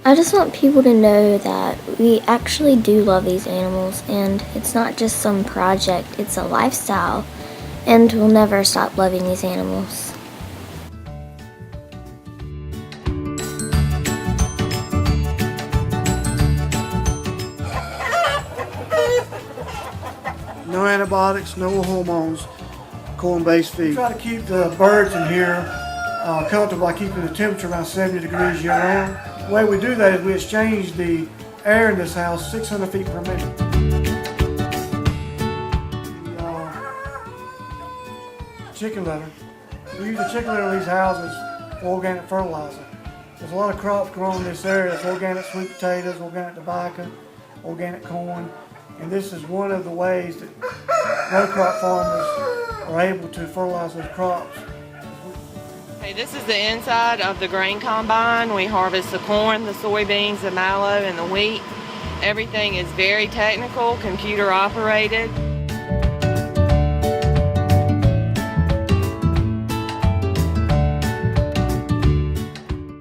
I just want people to know that we actually do love these animals, and it's not just some project, it's a lifestyle, and we'll never stop loving these animals. No antibiotics, no hormones, corn-based feed. We try to keep the birds in here comfortable by keeping the temperature around 70 degrees year-round. The way we do that is we exchange the air in this house 600 feet per minute. The chicken litter. We use the chicken litter in these houses for organic fertilizer. There's a lot of crops grown in this area. There's organic sweet potatoes, organic tobacco, organic corn. And this is one of the ways that row crop farmers are able to fertilize those crops. Hey, this is the inside of the grain combine. We harvest the corn, the soybeans, the mallow, and the wheat. Everything is very technical, computer operated.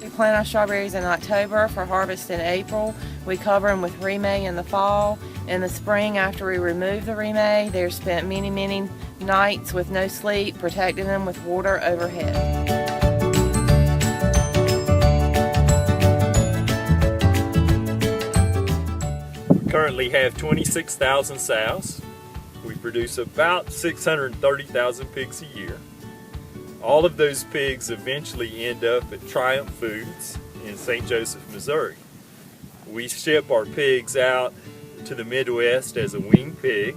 We plant our strawberries in October for harvest in April. We cover them with remay in the fall. In the spring, after we remove the remay, they're spent many nights with no sleep, protecting them with water overhead. We currently have 26,000 sows. We produce about 630,000 pigs a year. All of those pigs eventually end up at Triumph Foods in St. Joseph, Missouri. We ship our pigs out to the Midwest as a weaned pig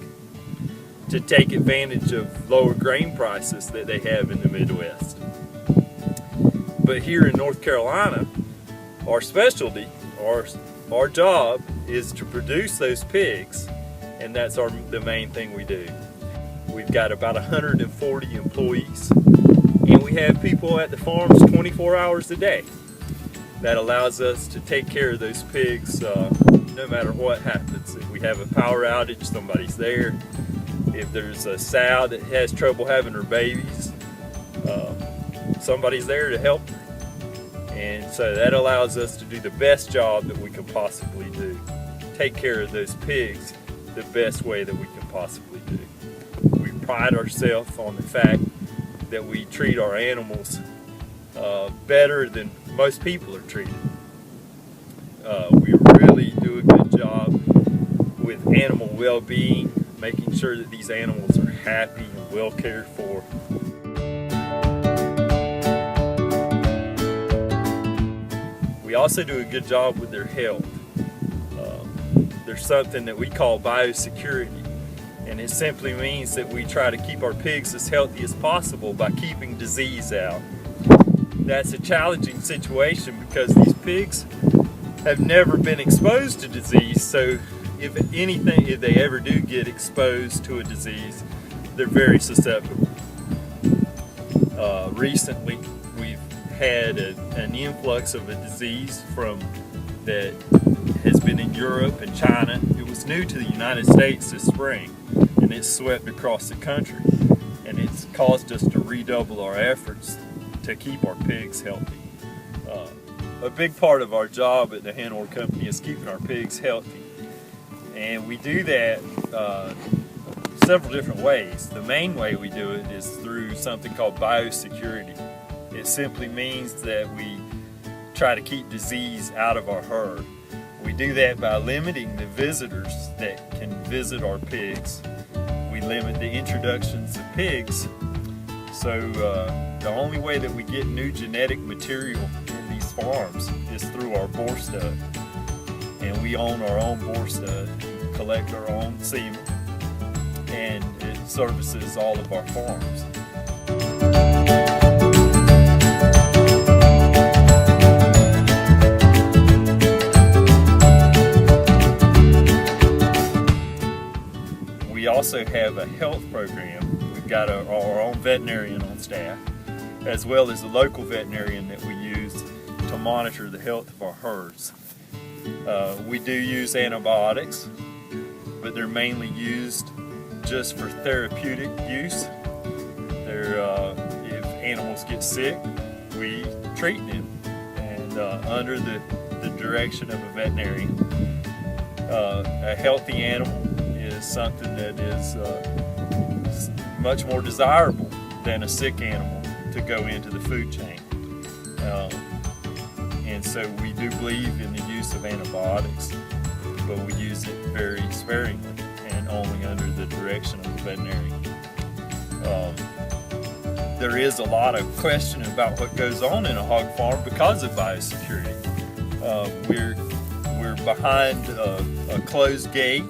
to take advantage of lower grain prices that they have in the Midwest. But here in North Carolina, our specialty, our job is to produce those pigs, and that's the main thing we do. We've got about 140 employees, and we have people at the farms 24 hours a day. That allows us to take care of those pigs no matter what happens. If we have a power outage, somebody's there. If there's a sow that has trouble having her babies, somebody's there to help her. And so that allows us to do the best job that we can possibly do. Take care of those pigs the best way that we can possibly do. We pride ourselves on the fact that we treat our animals better than most people are treated. We really do a good job with animal well-being, making sure that these animals are happy and well cared for. We also do a good job with their health. There's something that we call biosecurity, and it simply means that we try to keep our pigs as healthy as possible by keeping disease out. That's a challenging situation because these pigs have never been exposed to disease, so if they ever do get exposed to a disease, they're very susceptible. Recently, we've had an influx of a disease that has been in Europe and China. It was new to the United States this spring, and it's swept across the country, and it's caused us to redouble our efforts to keep our pigs healthy. A big part of our job at the Hen Orr Company is keeping our pigs healthy, and we do that several different ways. The main way we do it is through something called biosecurity. It simply means that we try to keep disease out of our herd. We do that by limiting the visitors that can visit our pigs. We limit the introductions of pigs. So the only way that we get new genetic material in these farms is through our boar stud. And we own our own boar stud, collect our own semen, and it services all of our farms. We also have a health program. We've got our own veterinarian on staff, as well as a local veterinarian that we use to monitor the health of our herds. We do use antibiotics, but they're mainly used just for therapeutic use. If animals get sick, we treat them. And under the the direction of a veterinarian. A healthy animal is something that is much more desirable than a sick animal to go into the food chain. And so we do believe in the use of antibiotics, but we use it very sparingly and only under the direction of the veterinarian. There is a lot of question about what goes on in a hog farm because of biosecurity. We're behind a closed gate.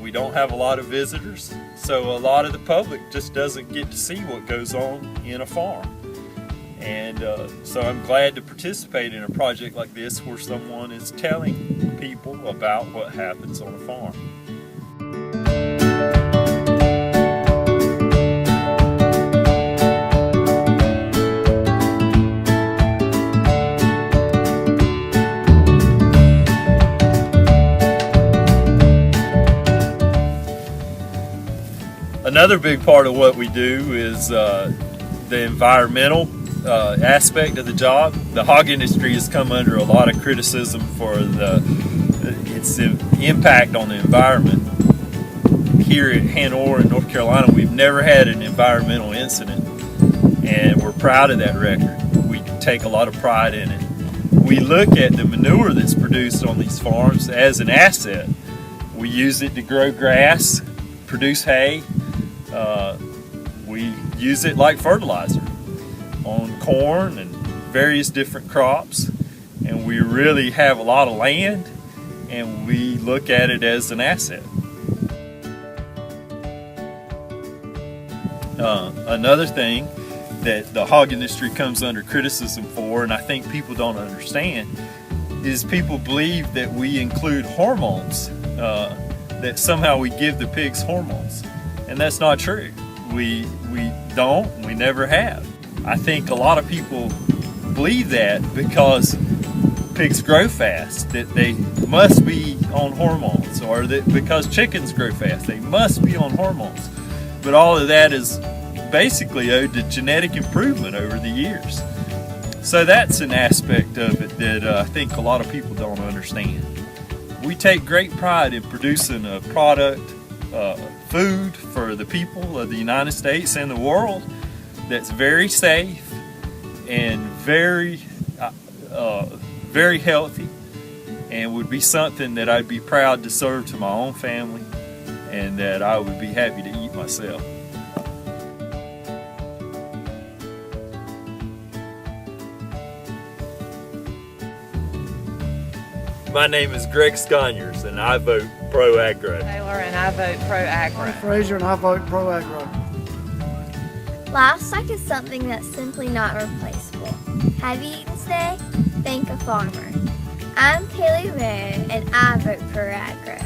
We don't have a lot of visitors, so a lot of the public just doesn't get to see what goes on in a farm. And so I'm glad to participate in a project like this where someone is telling people about what happens on a farm. Another big part of what we do is the environmental aspect of the job. The hog industry has come under a lot of criticism for its impact on the environment. Here at Hanover in North Carolina, we've never had an environmental incident, and we're proud of that record. We take a lot of pride in it. We look at the manure that's produced on these farms as an asset. We use it to grow grass, produce hay. We use it like fertilizer on corn and various different crops, and we really have a lot of land, and we look at it as an asset. Another thing that the hog industry comes under criticism for, and I think people don't understand, is people believe that we include hormones, that somehow we give the pigs hormones, and that's not true. We don't, we never have. I think a lot of people believe that because pigs grow fast, that they must be on hormones, or that because chickens grow fast, they must be on hormones. But all of that is basically owed to genetic improvement over the years. So that's an aspect of it that I think a lot of people don't understand. We take great pride in producing a product, food for the people of the United States and the world that's very safe and very healthy, and would be something that I'd be proud to serve to my own family and that I would be happy to eat myself. My name is Greg Sconyers, and I vote Pro Agrow. Taylor, and I vote Pro Agrow. I'm Frazier, and I vote Pro Agrow. Livestock is something that's simply not replaceable. Have you eaten today? Thank a farmer. I'm Kaylee Rare, and I vote Pro Agrow.